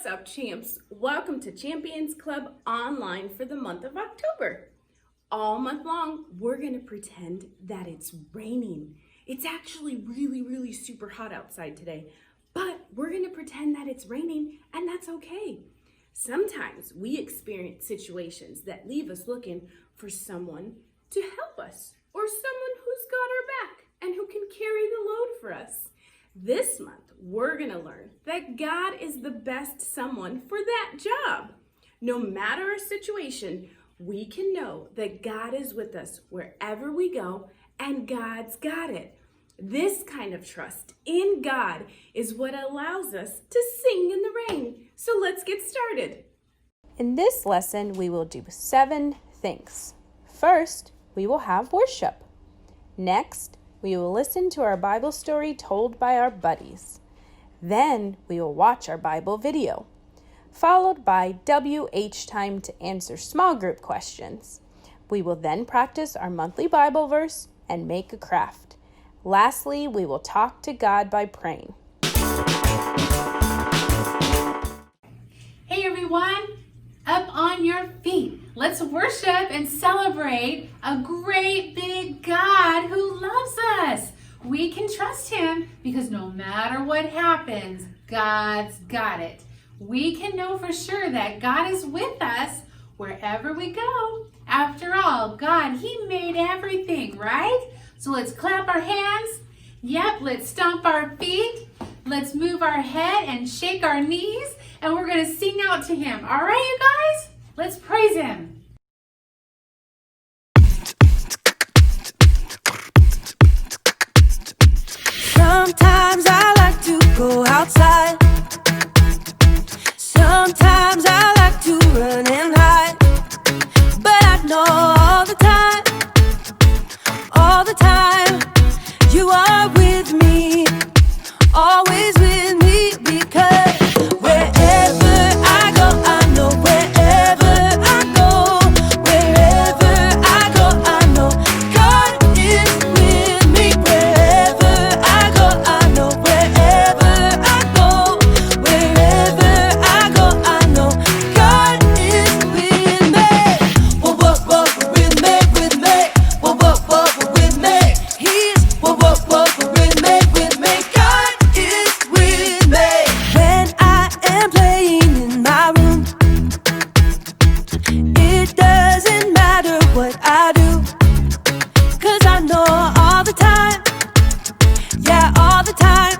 What's up, champs? Welcome to Champions Club Online for the month of October. All month long, we're going to pretend that it's raining. It's actually really super hot outside today, but we're going to pretend that it's raining, and that's okay. Sometimes we experience situations that leave us looking for someone to help us, or someone who's got our back and who can carry the load for us. This month, we're going to learn that God is the best someone for that job. No matter our situation, we can know that God is with us wherever we go, and God's got it. This kind of trust in God is what allows us to sing in the rain. So let's get started. In this lesson, we will do 7 things. First, we will have worship. Next, we will listen to our Bible story told by our buddies. Then we will watch our Bible video, followed by WH time to answer small group questions. We will then practice our monthly Bible verse and make a craft. Lastly, we will talk to God by praying. Hey everyone, up on your feet. Let's worship and celebrate a great big God who loves us. We can trust him because no matter what happens, God's got it. We can know for sure that God is with us wherever we go. After all, God, he made everything, right? So let's clap our hands. Yep, let's stomp our feet. Let's move our head and shake our knees. And we're going to sing out to him. All right, you guys? Let's praise him. Sometimes I like to go outside. Sometimes I like to run and hide. But I know all the time, you are with me, always with me, because wherever I go, I know wherever I go, wherever I go, I know God is with me. Wherever I go, I know wherever I go, wherever I go, I know God is with me. Whoa, whoa, whoa, with me, with me. Whoa, whoa, whoa, with me. He's whoa, whoa, whoa, with me, with me. God is with me. When I am playing in my room, it doesn't matter what I do, 'cause I know all the time, yeah, all the time,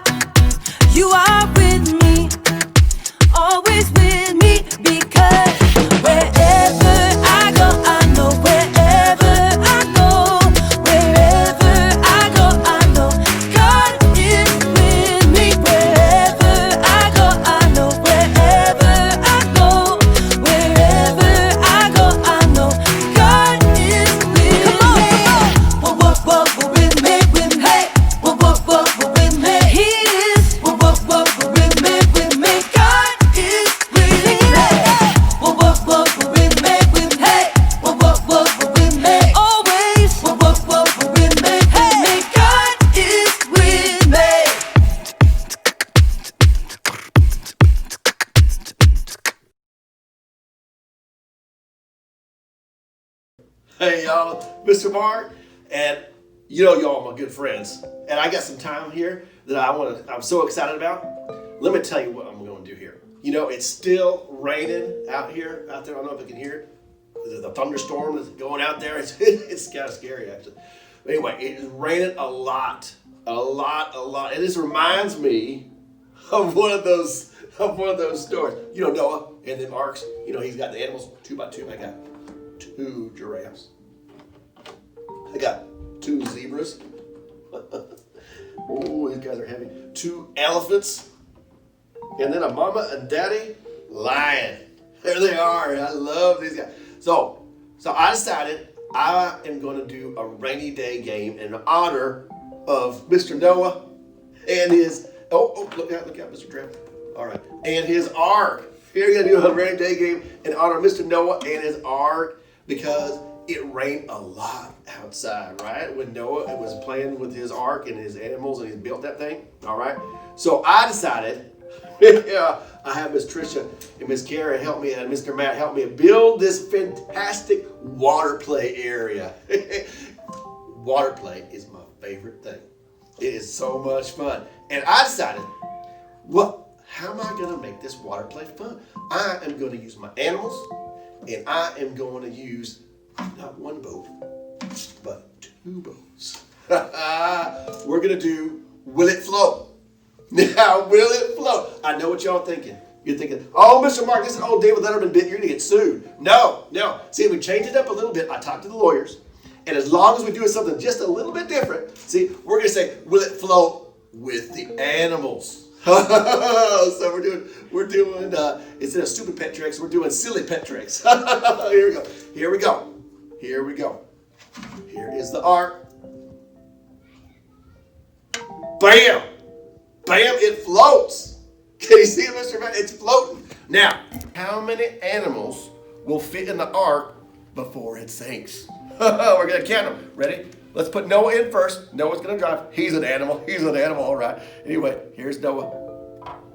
you are with me, always with me, because wherever I go, I know wherever I go, wherever I go, I know God is with me. Wherever I go, I know wherever I go, wherever I go, I know God is with me. Whoa, whoa, whoa, with me, with me. Whoa, whoa, whoa, with me. He is. Whoa, whoa, whoa, with me, with me. God is with me. Whoa, whoa, whoa, with me, with me. Whoa, whoa, whoa, with me. Always. Whoa, whoa, whoa, with me, with me. God is with me. Hey y'all, Mr. Mark, and you know y'all are my good friends, and I got some time here that I'm so excited about. Let me tell you what I'm going to do here. You know, it's still raining out there. I don't know if you can hear it. The thunderstorm is going out there. It's kind of scary actually. But anyway, it is raining a lot, and this reminds me of one of those stories. You know Noah and them arks. You know he's got the animals 2 by 2. I got 2 giraffes. I got 2 zebras. Oh, these guys are heavy. 2 elephants. And then a mama and daddy lion. There they are. I love these guys. So I decided I am going to do a rainy day game in honor of Mr. Noah and his, look out, Mr. Trap. All right. And his ark. Here you're going to do a rainy day game in honor of Mr. Noah and his ark, because it rained a lot outside, right? When Noah was playing with his ark and his animals and he built that thing, all right? So I decided I have Miss Tricia and Miss Kara help me and Mr. Matt help me build this fantastic water play area. Water play is my favorite thing. It is so much fun. And I decided, how am I going to make this water play fun? I am going to use my animals, and I am going to use not one boat, but 2 boats. We're going to do Will It Float? Now, will it float? I know what y'all thinking. You're thinking, oh, Mr. Mark, this is an old David Letterman bit. You're going to get sued. No. See, we changed it up a little bit. I talked to the lawyers. And as long as we do something just a little bit different, see, we're going to say, will it float with the animals? So we're doing instead of stupid pet tricks, we're doing silly pet tricks. Here we go. Here is the ark. Bam! Bam, it floats. Can you see it, Mr. Matt? It's floating. Now, how many animals will fit in the ark before it sinks? We're going to count them. Ready? Let's put Noah in first. Noah's going to drive. He's an animal, all right. Anyway, here's Noah.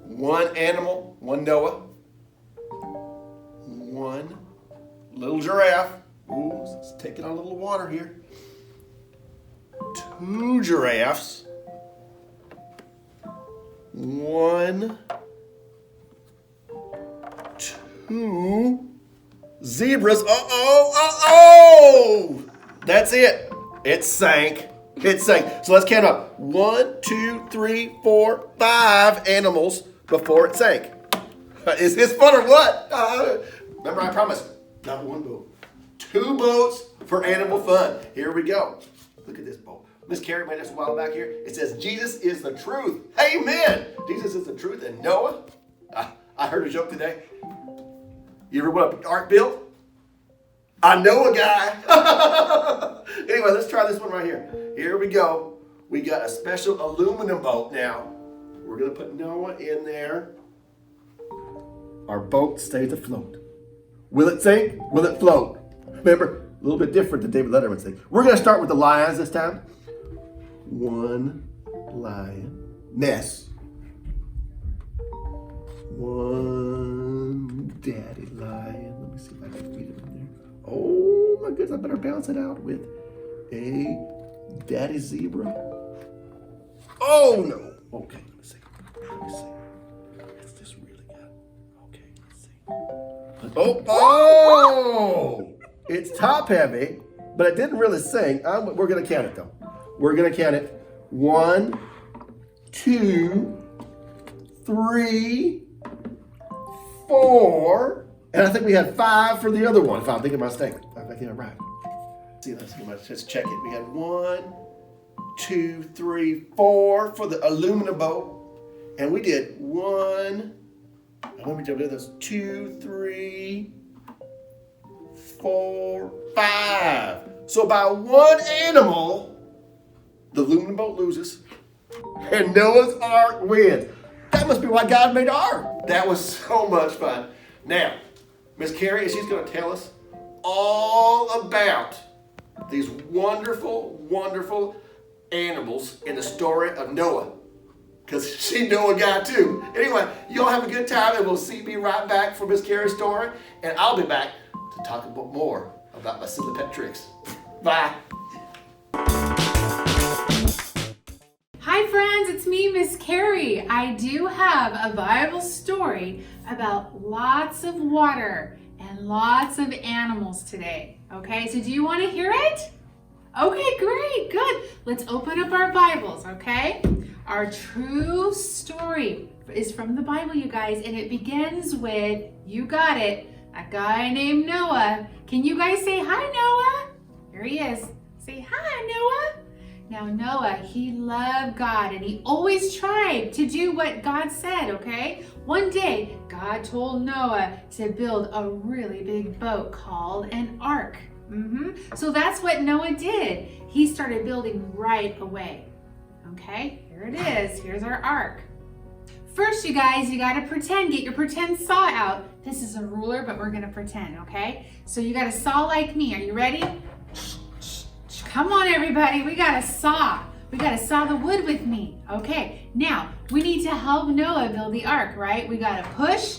1 animal, 1 Noah. 1 little giraffe. Ooh, it's taking on a little water here. 2 giraffes. 1, 2 zebras. Uh-oh. That's it. It sank. So let's count up. 1, 2, 3, 4, 5 animals before it sank. Is this fun or what? Remember, I promised, not 1 boat. 2 boats for animal fun. Here we go. Look at this boat. Miss Carrie made this a while back here. It says, Jesus is the truth. Amen. Jesus is the truth. And Noah, I heard a joke today. You ever want an ark built? I know a guy. Anyway, let's try this one right here. Here we go. We got a special aluminum boat now. We're going to put Noah in there. Our boat stays afloat. Will it sink? Will it float? Remember, a little bit different than David Letterman's thing. We're going to start with the lions this time. 1 lioness. 1 daddy lion. Let me see if I can feed him in there. Oh my goodness, I better balance it out with a daddy zebra. Oh no. Okay, let me see. Is this really good? Okay, let's see. Oh! It's top heavy, but it didn't really sing. We're going to count it though. We're going to count it. 1, 2, 3, 4, and I think we had 5 for the other one, if I'm thinking my statement. If I'm thinking it right. Let's check it. We had 1, 2, 3, 4 for the aluminum boat. And we did 1, let me do this, 2, 3, 4, 5. So by 1 animal, the aluminum boat loses, and Noah's Ark wins. That must be why God made the ark. That was so much fun. Now, Miss Carrie, she's going to tell us all about these wonderful, wonderful animals in the story of Noah, because she knew a guy too. Anyway, y'all have a good time, and we'll be right back for Miss Carrie's story, and I'll be back to talk about more about my silly pet tricks. Bye. Hi friends, it's me, Miss Carrie. I do have a Bible story about lots of water and lots of animals today. Okay, so do you want to hear it? Okay, great, good. Let's open up our Bibles, okay? Our true story is from the Bible, you guys, and it begins with, you got it, a guy named Noah. Can you guys say hi, Noah? Here he is. Say hi, Noah. Now Noah, he loved God and he always tried to do what God said, okay? One day, God told Noah to build a really big boat called an ark. So that's what Noah did. He started building right away. Okay, here it is. Here's our ark. First, you guys, you gotta pretend, get your pretend saw out. This is a ruler, but we're gonna pretend, okay? So you got a saw like me. Are you ready? Come on, everybody, we got a saw. We got to saw the wood with me. Okay, now we need to help Noah build the ark, right? We gotta push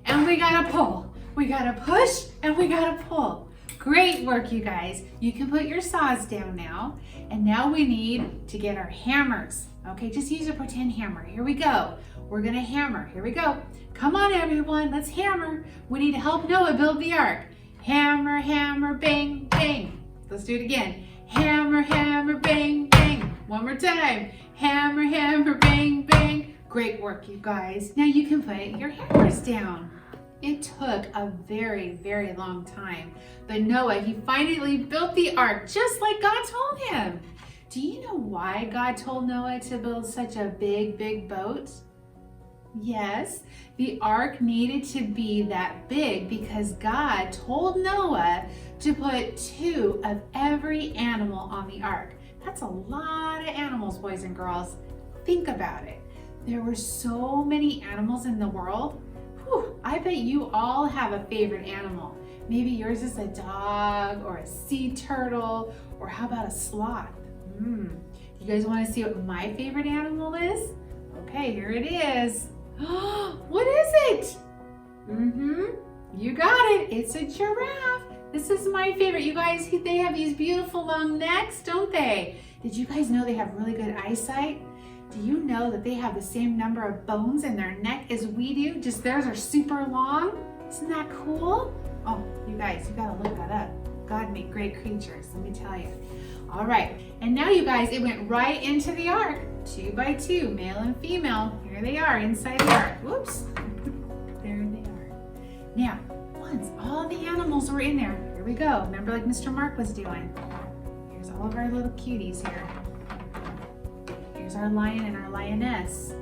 and we gotta pull. We gotta push and we gotta pull. Great work, you guys. You can put your saws down now. And now we need to get our hammers. Okay, just use a pretend hammer. Here we go. We're gonna hammer. Here we go. Come on, everyone, let's hammer. We need to help Noah build the ark. Hammer, hammer, bang, bang. Let's do it again. Hammer, hammer, bang, bang. One more time. Hammer, hammer, bang, bang. Great work, you guys. Now you can put your hammers down. It took a very, very long time, but Noah, he finally built the ark just like God told him. Do you know why God told Noah to build such a big, big boat? Yes, the ark needed to be that big because God told Noah to put 2 of every animal on the ark. That's a lot of animals, boys and girls. Think about it. There were so many animals in the world. Whew, I bet you all have a favorite animal. Maybe yours is a dog or a sea turtle, or how about a sloth? You guys want to see what my favorite animal is? Okay, here it is. What is it? You got it. It's a giraffe. This is my favorite. You guys, they have these beautiful long necks, don't they? Did you guys know they have really good eyesight? Do you know that they have the same number of bones in their neck as we do? Just theirs are super long. Isn't that cool? Oh, you guys, you gotta look that up. God made great creatures, let me tell you. All right, and now you guys, it went right into the ark, 2 by 2, male and female. Here they are inside the ark. Whoops, there they are. Now, once all the animals were in there, here we go. Remember like Mr. Mark was doing. Here's all of our little cuties here. Here's our lion and our lioness.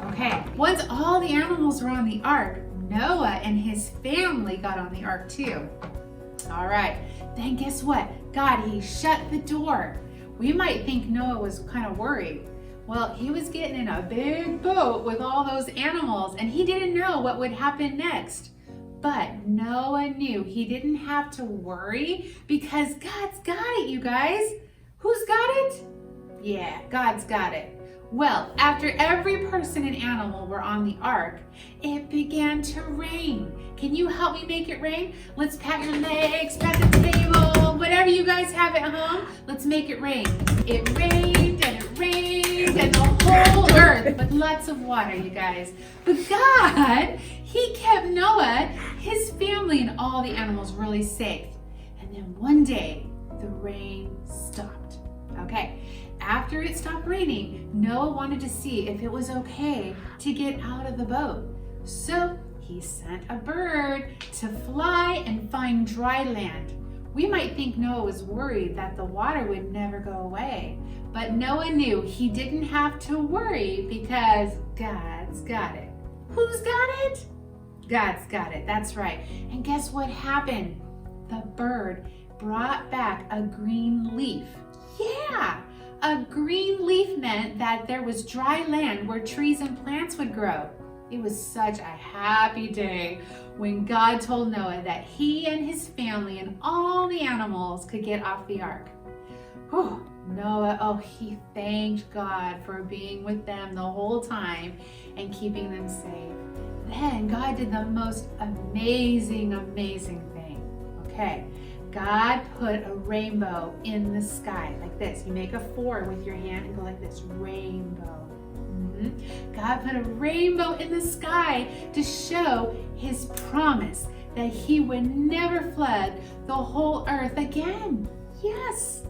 Okay, once all the animals were on the ark, Noah and his family got on the ark too. All right, then guess what? God, he shut the door. We might think Noah was kind of worried. Well, he was getting in a big boat with all those animals and he didn't know what would happen next. But Noah knew he didn't have to worry because God's got it, you guys. Who's got it? Yeah, God's got it. Well, after every person and animal were on the ark, it began to rain. Can you help me make it rain? Let's pat your legs, pat the table, whatever you guys have at home. Let's make it rain. It rained and it rained and the whole earth with lots of water, you guys. But God, he kept Noah, his family, and all the animals really safe. And then one day, the rain stopped. Okay. After it stopped raining, Noah wanted to see if it was okay to get out of the boat. So he sent a bird to fly and find dry land. We might think Noah was worried that the water would never go away, but Noah knew he didn't have to worry because God's got it. Who's got it? God's got it, that's right. And guess what happened? The bird brought back a green leaf. Yeah! A green leaf meant that there was dry land where trees and plants would grow. It was such a happy day when God told Noah that he and his family and all the animals could get off the ark. Whew, Noah, he thanked God for being with them the whole time and keeping them safe. Then God did the most amazing thing. Okay. God put a rainbow in the sky like this. You make a 4 with your hand and go like this, rainbow. God put a rainbow in the sky to show his promise that he would never flood the whole earth again. Yes.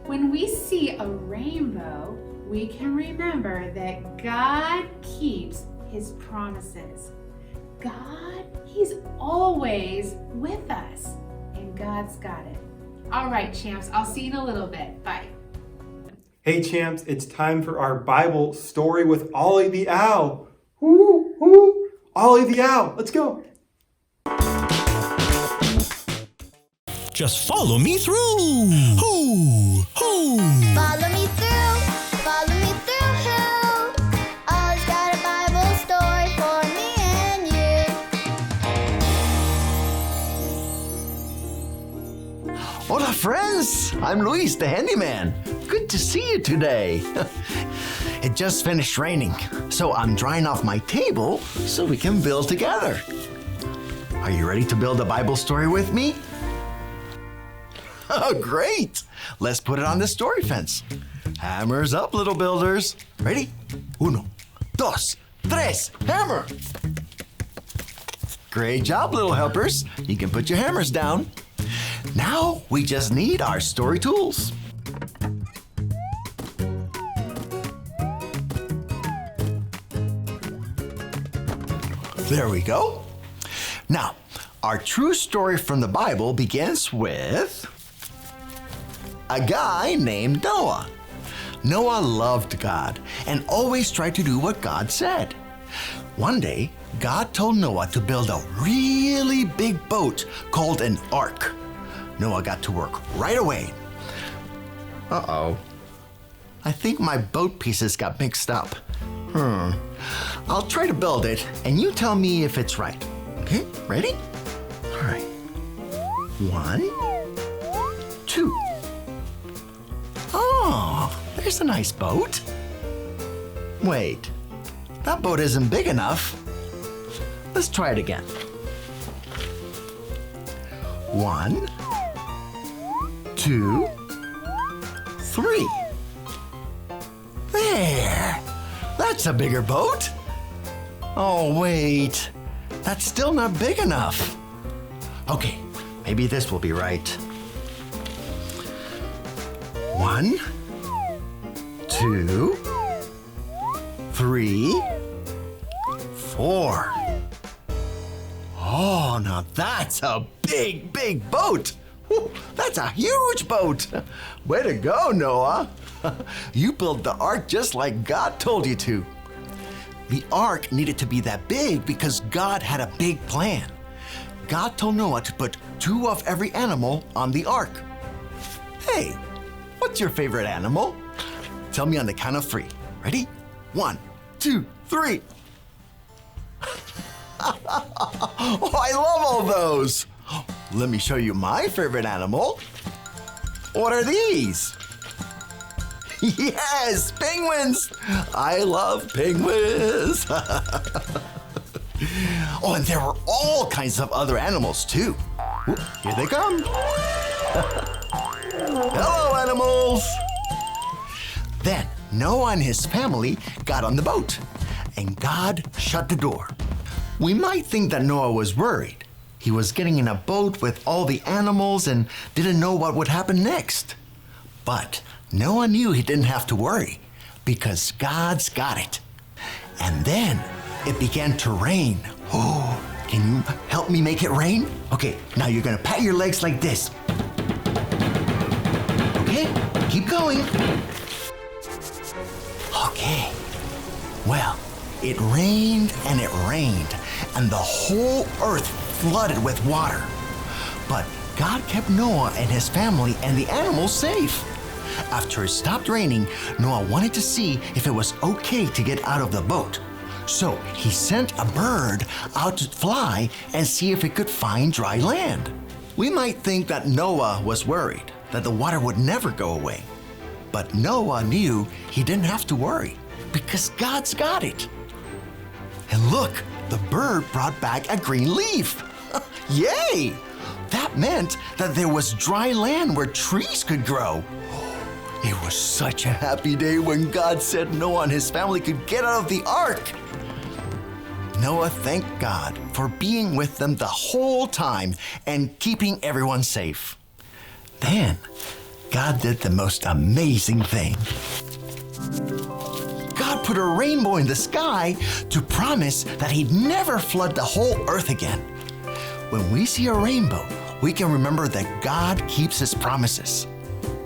When we see a rainbow, we can remember that God keeps his promises. God, he's always with us. And God's got it. All right, champs, I'll see you in a little bit. Bye. Hey, champs, it's time for our Bible story with Ollie the Owl. Woo, woo. Ollie the Owl, let's go. Just follow me through. Hoo, hoo. Follow me through, follow me through. Ollie's got a Bible story for me and you. Hola friends, I'm Luis, the handyman. Good to see you today. It just finished raining, so I'm drying off my table so we can build together. Are you ready to build a Bible story with me? Oh, great! Let's put it on the story fence. Hammers up, little builders. Ready? Uno, dos, tres, hammer! Great job, little helpers. You can put your hammers down. Now we just need our story tools. There we go. Now, our true story from the Bible begins with a guy named Noah. Noah loved God and always tried to do what God said. One day, God told Noah to build a really big boat called an ark. Noah got to work right away. Uh-oh. I think my boat pieces got mixed up. I'll try to build it, and you tell me if it's right. Okay, ready? All right. 1, 2. Oh, there's a nice boat. Wait, that boat isn't big enough. Let's try it again. 1, 2, 3. There! That's a bigger boat. Oh, wait. That's still not big enough. Okay, maybe this will be right. 1, 2, 3, 4. Oh, now that's a big, big boat. Whew, that's a huge boat. Way to go, Noah. You built the ark just like God told you to. The ark needed to be that big because God had a big plan. God told Noah to put 2 of every animal on the ark. Hey, what's your favorite animal? Tell me on the count of 3. Ready? 1, 2, 3. Oh, I love all those. Let me show you my favorite animal. What are these? Yes, penguins! I love penguins! Oh, and there were all kinds of other animals, too. Ooh, here they come. Hello, animals! Then Noah and his family got on the boat, and God shut the door. We might think that Noah was worried. He was getting in a boat with all the animals and didn't know what would happen next. But Noah knew he didn't have to worry because God's got it. And then it began to rain. Oh, can you help me make it rain? Okay, now you're gonna pat your legs like this. Okay, keep going. Okay, well, it rained, and the whole earth flooded with water. But God kept Noah and his family and the animals safe. After it stopped raining, Noah wanted to see if it was okay to get out of the boat. So he sent a bird out to fly and see if it could find dry land. We might think that Noah was worried that the water would never go away. But Noah knew he didn't have to worry because God's got it. And look, the bird brought back a green leaf. Yay! That meant that there was dry land where trees could grow. It was such a happy day when God said Noah and his family could get out of the ark. Noah thanked God for being with them the whole time and keeping everyone safe. Then, God did the most amazing thing. God put a rainbow in the sky to promise that he'd never flood the whole earth again. When we see a rainbow, we can remember that God keeps his promises.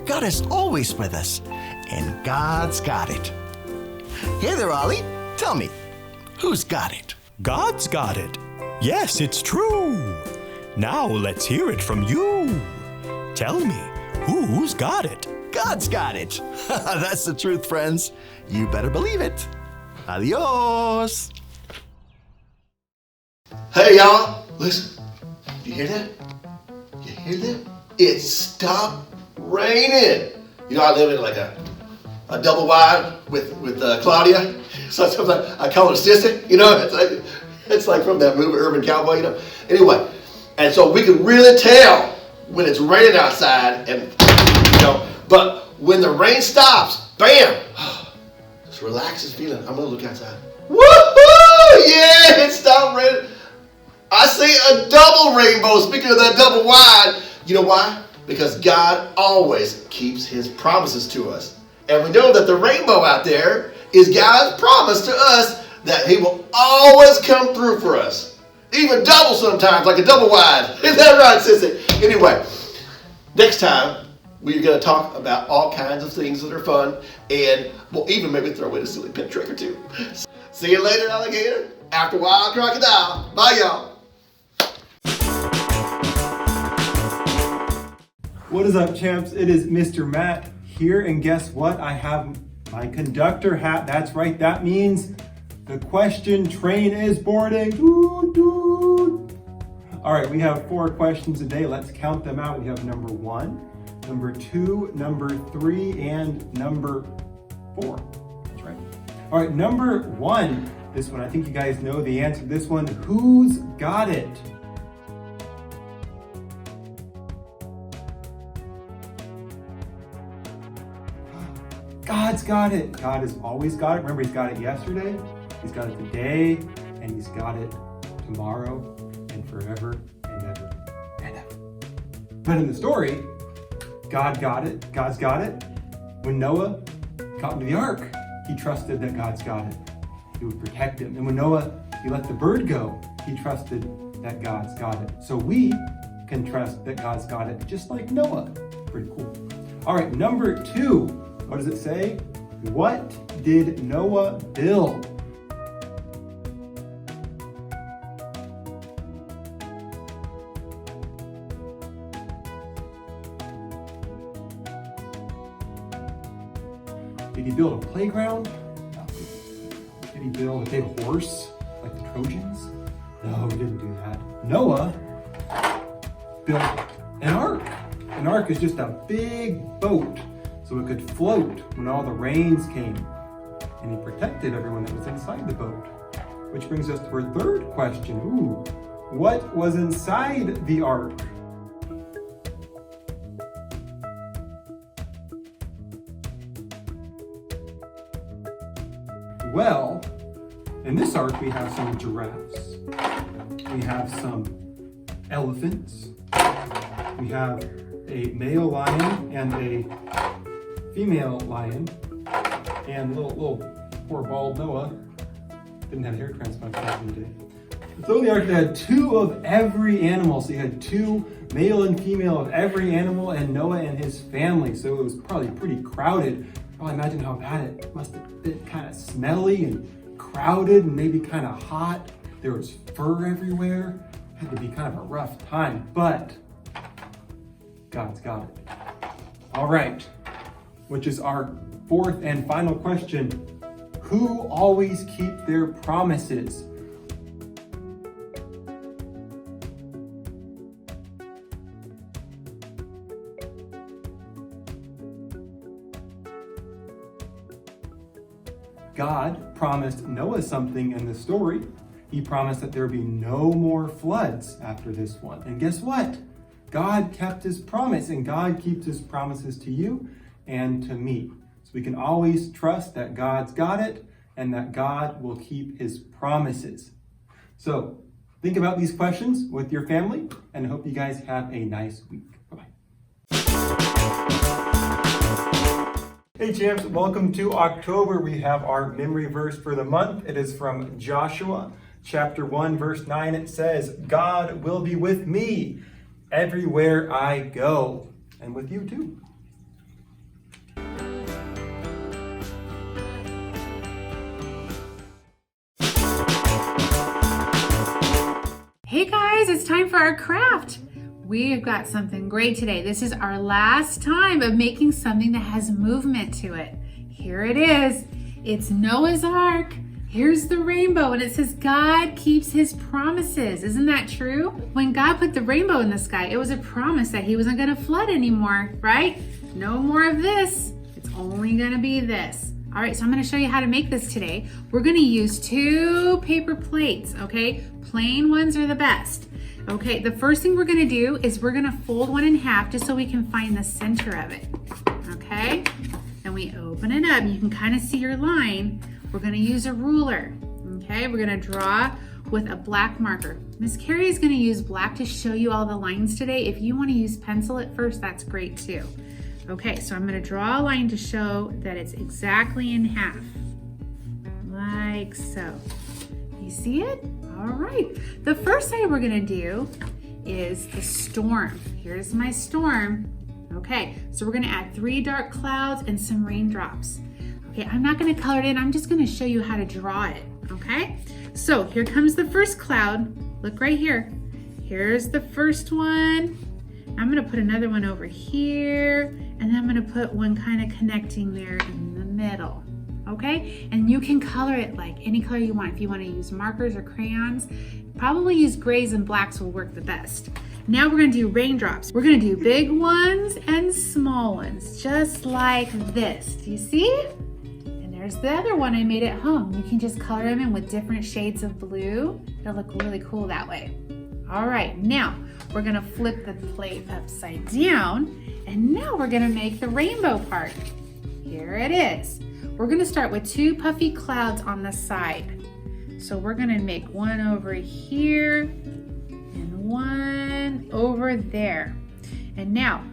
God is always with us, and God's got it. Hey there, Ollie. Tell me, who's got it? God's got it. Yes, it's true. Now let's hear it from you. Tell me, who's got it? God's got it. That's the truth, friends. You better believe it. Adios. Hey, y'all. Listen. You hear that? You hear that? It stopped raining. You know, I live in like a double wide with Claudia. So sometimes I call her Sissy. You know, it's like from that movie Urban Cowboy. You know. Anyway, and so we can really tell when it's raining outside, and you know. But when the rain stops, bam, just relaxes feeling. I'm gonna look outside. Woohoo! Yeah, it stopped raining. I see a double rainbow. Speaking of that double wide, you know why? Because God always keeps his promises to us. And we know that the rainbow out there is God's promise to us that he will always come through for us. Even double sometimes, like a double wide. Is that right, Sissy? Anyway, next time we're going to talk about all kinds of things that are fun, and we'll even maybe throw in a silly pet trick or two. See you later, alligator. After a while, crocodile. Bye, y'all. What is up, champs? It is Mr. Matt here, and guess what? I have my conductor hat. That's right, that means the question train is boarding. Doot, doot. All right, we have 4 questions today. Let's count them out. We have number 1, number 2, number 3, and number 4. That's right. All right, number 1. This one, I think you guys know the answer to this one. Who's got it? God's got it. God has always got it. Remember, he's got it yesterday, he's got it today, and he's got it tomorrow and forever and ever and ever. But in the story, God got it. God's got it. When Noah got into the ark, he trusted that God's got it. He would protect him. And when Noah, he let the bird go, he trusted that God's got it. So we can trust that God's got it, just like Noah. Pretty cool. All right, number 2. What does it say? What did Noah build? Did he build a playground? No. Did he build a big horse like the Trojans? No, he didn't do that. Noah built an ark. An ark is just a big boat, so it could float when all the rains came. And he protected everyone that was inside the boat. Which brings us to our 3rd question. Ooh, what was inside the ark? Well, in this ark we have some giraffes. We have some elephants. We have a male lion and a female lion, and little poor bald Noah didn't have hair transplants back in the day. So in the ark they had 2 of every animal. So you had 2 male and female of every animal, and Noah and his family. So it was probably pretty crowded. Probably imagine how bad it must have been, kind of smelly and crowded and maybe kind of hot. There was fur everywhere. Had to be kind of a rough time, but God's got it. All right, which is our 4th and final question. Who always keeps their promises? God promised Noah something in the story. He promised that there would be no more floods after this one. And guess what? God kept his promise, and God keeps his promises to you and to me. So we can always trust that God's got it and that God will keep his promises. So think about these questions with your family, and I hope you guys have a nice week. Bye-bye. Hey champs, welcome to October. We have our memory verse for the month. It is from Joshua chapter 1, verse 9. It says, God will be with me everywhere I go, and with you too. Hey guys, it's time for our craft. We've got something great today. This is our last time of making something that has movement to it. Here it is. It's Noah's Ark Here's the rainbow, and it says God keeps his promises. Isn't that true? When God put the rainbow in the sky, it was a promise that he wasn't going to flood anymore, right? No more of this. It's only going to be this. All right, so I'm going to show you how to make this today. We're going to use 2 paper plates, okay? Plain ones are the best. Okay, the first thing we're going to do is we're going to fold one in half just so we can find the center of it, okay? And we open it up. You can kind of see your line. We're going to use a ruler, okay? We're going to draw with a black marker. Miss Carrie is going to use black to show you all the lines today. If you want to use pencil at first, that's great too. Okay, so I'm going to draw a line to show that it's exactly in half, like so. You see it? All right. The first thing we're going to do is the storm. Here's my storm. Okay, so we're going to add 3 dark clouds and some raindrops. Okay, I'm not going to color it in. I'm just going to show you how to draw it, okay? So here comes the first cloud. Look right here. Here's the first one. I'm going to put another one over here, and then I'm going to put one kind of connecting there in the middle, okay? And you can color it like any color you want. If you want to use markers or crayons, probably use grays and blacks will work the best. Now we're going to do raindrops. We're going to do big ones and small ones, just like this. Do you see? There's the other one I made at home. You can just color them in with different shades of blue. It'll look really cool that way. All right, now we're gonna flip the plate upside down, and now we're gonna make the rainbow part. Here it is. We're gonna start with 2 puffy clouds on the side. So we're gonna make one over here and one over there. And now,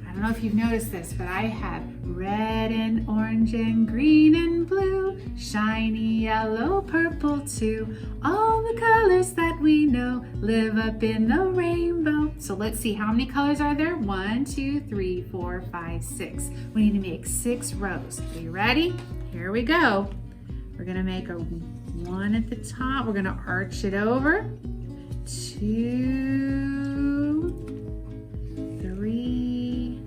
I don't know if you've noticed this, but I have red and orange and green and blue, shiny yellow, purple too. All the colors that we know live up in the rainbow. So let's see, how many colors are there? 1, 2, 3, 4, 5, 6. We need to make 6 rows. Are you ready? Here we go. We're gonna make a 1 at the top. We're gonna arch it over. 2, 3,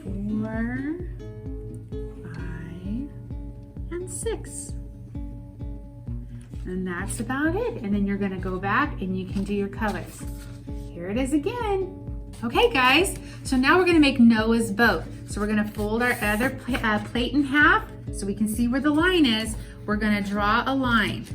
4, 5, and 6. And that's about it. And then you're gonna go back and you can do your colors. Here it is again. Okay guys, so now we're gonna make Noah's boat. So we're gonna fold our other plate in half so we can see where the line is. We're gonna draw a line,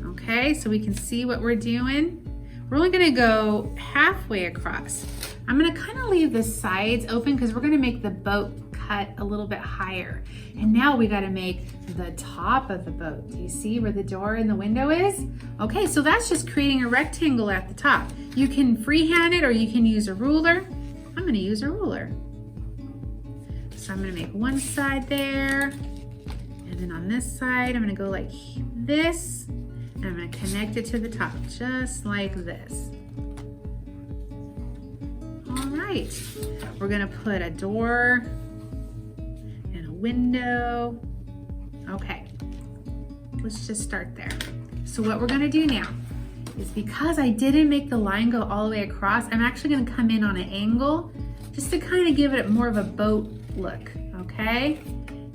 okay? So we can see what we're doing. We're only gonna go halfway across. I'm gonna kind of leave the sides open because we're gonna make the boat cut a little bit higher. And now we gotta make the top of the boat. Do you see where the door and the window is? Okay, so that's just creating a rectangle at the top. You can freehand it or you can use a ruler. I'm gonna use a ruler. So I'm gonna make one side there, and then on this side, I'm gonna go like this, and I'm gonna connect it to the top, just like this. All right, we're gonna put a door and a window. Okay, let's just start there. So what we're gonna do now is, because I didn't make the line go all the way across, I'm actually gonna come in on an angle just to kind of give it more of a boat look, okay?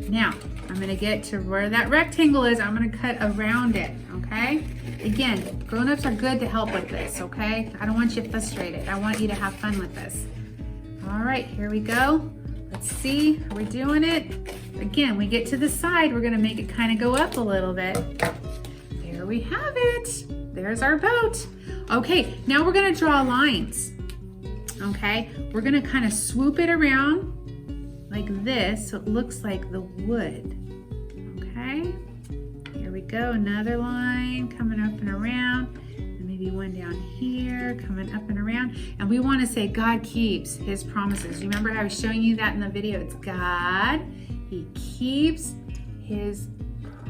Now, I'm gonna get to where that rectangle is. I'm gonna cut around it, okay? Again, grown-ups are good to help with this, okay? I don't want you frustrated. I want you to have fun with this. All right, here we go. Let's see, are we doing it? Again, we get to the side, we're gonna make it kind of go up a little bit. There we have it. There's our boat. Okay, now we're gonna draw lines, okay? We're gonna kind of swoop it around like this so it looks like the wood, okay? Here we go, another line coming up and around, and maybe one down here, coming up and around. And we wanna say God keeps his promises. You remember how I was showing you that in the video? It's God, he keeps his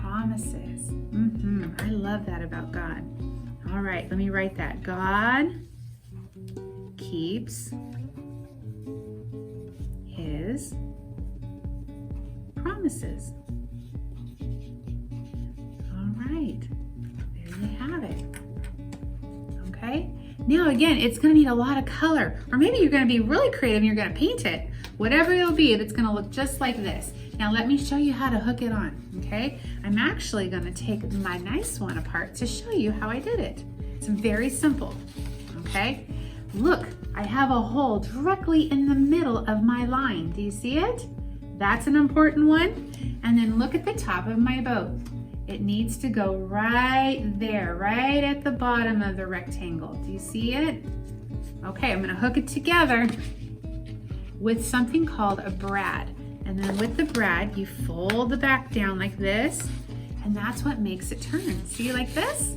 promises. I love that about God. All right, let me write that. God keeps his promises. All right, there you have it. Okay, now again, it's gonna need a lot of color, or maybe you're gonna be really creative and you're gonna paint it. whatever it'll be, that's gonna look just like this. Now let me show you how to hook it on, okay? I'm actually gonna take my nice one apart to show you how I did it. It's very simple, okay? Look, I have a hole directly in the middle of my line. Do you see it? That's an important one. And then look at the top of my bow. It needs to go right there, right at the bottom of the rectangle. Do you see it? Okay, I'm gonna hook it together with something called a brad. And then with the brad, you fold the back down like this, and that's what makes it turn. See, like this?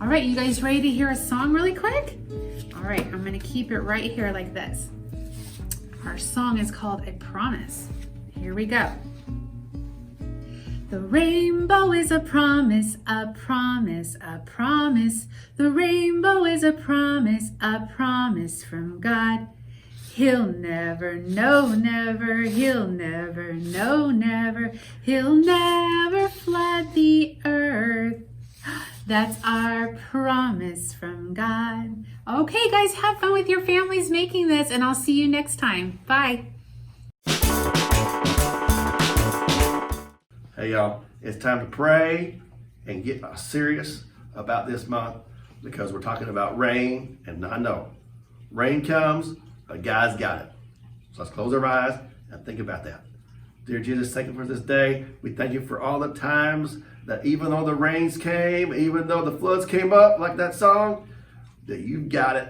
All right, you guys ready to hear a song really quick? All right, I'm gonna keep it right here like this. Our song is called A Promise. Here we go. The rainbow is a promise, a promise, a promise. The rainbow is a promise from God. He'll never, no, never, he'll never, no, never, he'll never flood the earth. That's our promise from God. Okay, guys, have fun with your families making this, and I'll see you next time. Bye. Hey y'all, it's time to pray and get serious about this month because we're talking about rain, and I know rain comes, but God's got it. So let's close our eyes and think about that. Dear Jesus, thank you for this day. We thank you for all the times that even though the rains came, even though the floods came up like that song, that you got it.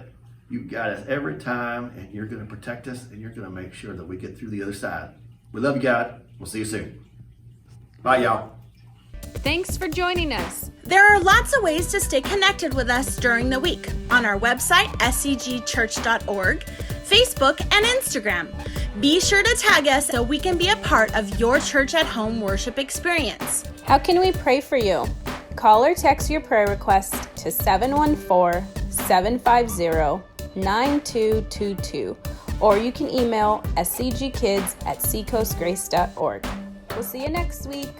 You got us every time, and you're going to protect us, and you're going to make sure that we get through the other side. We love you, God. We'll see you soon. Bye, y'all. Thanks for joining us. There are lots of ways to stay connected with us during the week on our website, scgchurch.org, Facebook, and Instagram. Be sure to tag us so we can be a part of your church at home worship experience. How can we pray for you? Call or text your prayer request to 714-750-9222, or you can email scgkids@seacoastgrace.org. We'll see you next week.